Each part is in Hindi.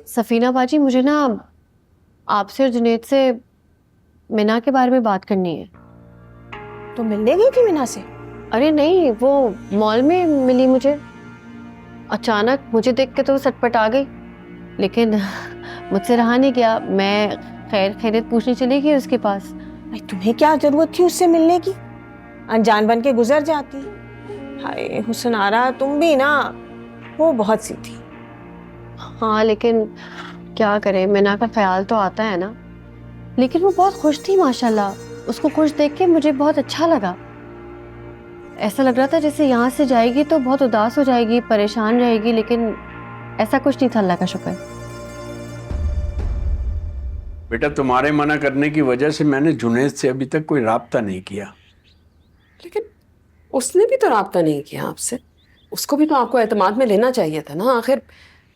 सफीना बाजी, मुझे ना आपसे और जुनेद से मिना के बारे में बात करनी है। तो मिलने गई थी मीना से? अरे नहीं, वो मॉल में मिली मुझे। अचानक मुझे देख के तो सटपट आ गई, लेकिन मुझसे रहा नहीं गया। मैं खैर खैरियत पूछने चली गई उसके पास। भाई तुम्हें क्या जरूरत थी उससे मिलने की? अनजान बन के गुजर जाती। हाय हुस्नारा, तुम भी ना, वो बहुत सी थी। हाँ, लेकिन क्या करें, मिना का ख्याल तो आता है ना। लेकिन वो बहुत खुश थी माशाल्लाह। उसको खुश देख के मुझे बहुत अच्छा लगा। ऐसा लग रहा था जैसे यहाँ से जाएगी तो बहुत उदास हो जाएगी, परेशान रहेगी, लेकिन ऐसा कुछ नहीं था, अल्लाह का शुक्र। बेटा, तुम्हारे मना करने की वजह से मैंने जुनैद से अभी तक कोई राब्ता नहीं किया। लेकिन उसने भी तो राब्ता नहीं किया आपसे। उसको भी तो आपको एतमाद में लेना चाहिए था ना। आखिर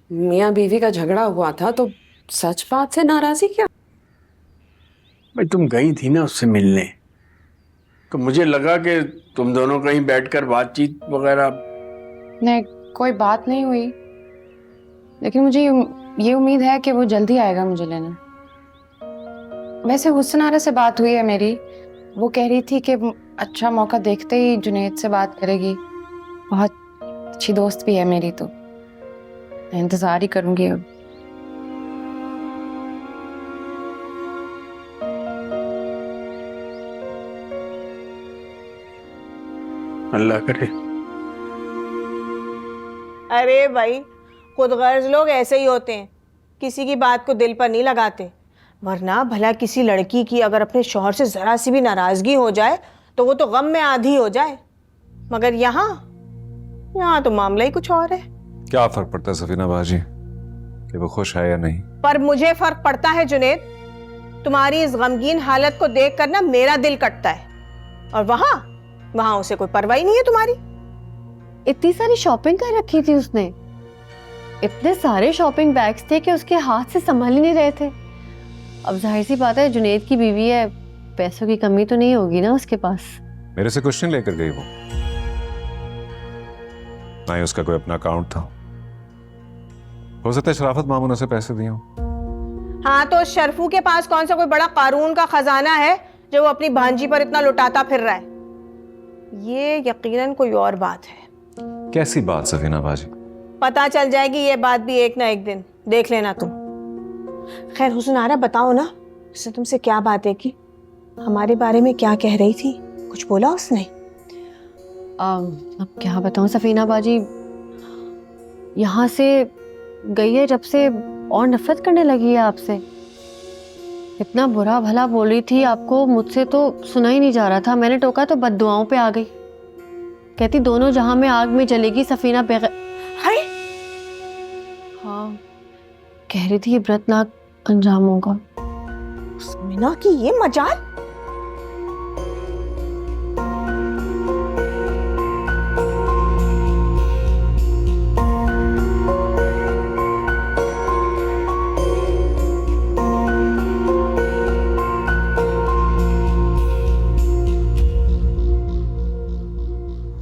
मियाँ बीवी का झगड़ा हुआ था तो सच बात से नाराजी क्या? भाई, तुम गई थी ना उससे मिलने, तो मुझे लगा कि तुम दोनों कहीं बैठकर बातचीत वगैरह। नहीं, कोई बात नहीं हुई, लेकिन मुझे ये उम्मीद है कि वो जल्दी आएगा मुझे लेने। वैसे हुस्नारा से बात हुई है मेरी। वो कह रही थी कि अच्छा मौका देखते ही जुनैद से बात करेगी। बहुत अच्छी दोस्त भी है मेरी, तो मैं इंतजार ही करूंगी अब। अल्लाह करे। अरे भाई, खुदगर्ज लोग ऐसे ही होते हैं, किसी की बात को दिल पर नहीं लगाते। वरना भला किसी लड़की की अगर अपने शौहर से जरा सी भी नाराजगी हो जाए तो वो तो गम में आधी हो जाए। मगर यहाँ यहाँ तो मामला ही कुछ और है। क्या फर्क पड़ता है सफीना बाजी कि वो खुश है या नहीं? पर मुझे फर्क पड़ता है जुनैद। तुम्हारी इस गमगीन हालत को देख कर ना मेरा दिल कटता है। और वहां वहां उसे कोई परवाह ही नहीं है तुम्हारी। इतनी सारी शॉपिंग कर रखी थी उसने। इतने सारे शॉपिंग बैग्स थे कि उसके हाथ से संभल ही नहीं रहे थे। अब जाहिर सी बात है, जुनैद की बीवी है, पैसों की कमी तो नहीं होगी ना उसके पास। मेरे से कुछ नहीं लेकर गई वो, ना ही उसका कोई अपना अकाउंट था। हो सकता है शराफत मामू ने उसे पैसे दिए हों। हाँ, तो शरफू के पास कौन सा कोई बड़ा कारून का खजाना है जो वो अपनी भांजी पर इतना लुटाता फिर रहा है? ये यकीनन कोई और बात है। कैसी बात सफीना बाजी? पता चल जाएगी ये बात भी एक ना एक दिन, देख लेना तुम। खैर हुस्नारा, बताओ ना, उसने तुमसे क्या बातें की? हमारे बारे में क्या कह रही थी? कुछ बोला उसने? अब क्या बताऊं सफीना बाजी, यहाँ से गई है जब से और नफरत करने लगी है आपसे। इतना बुरा भला बोली थी आपको, मुझसे तो सुना ही नहीं जा रहा था। मैंने टोका तो बद्दुआओं पे आ गई। कहती दोनों जहां में आग में जलेगी सफीना बेगैर। हाय, हाँ, कह रही थी इबरतनाक अंजाम होगा। मीना की ये मजाल।